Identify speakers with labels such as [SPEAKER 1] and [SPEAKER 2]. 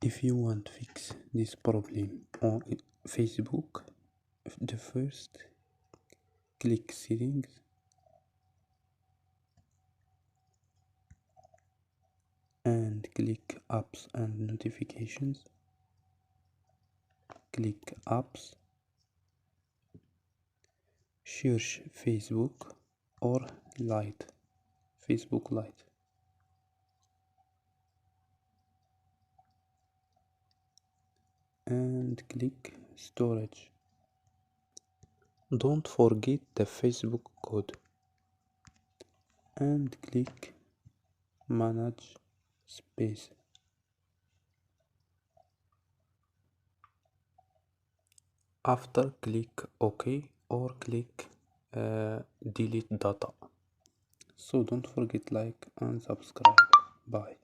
[SPEAKER 1] If you want to fix this problem on Facebook, the first click settings and click apps and notifications. Click apps, search Facebook or Lite, Facebook Lite. And click storage. Don't forget the Facebook code and click manage space. After click OK or click delete data. So don't forget like and subscribe. Bye.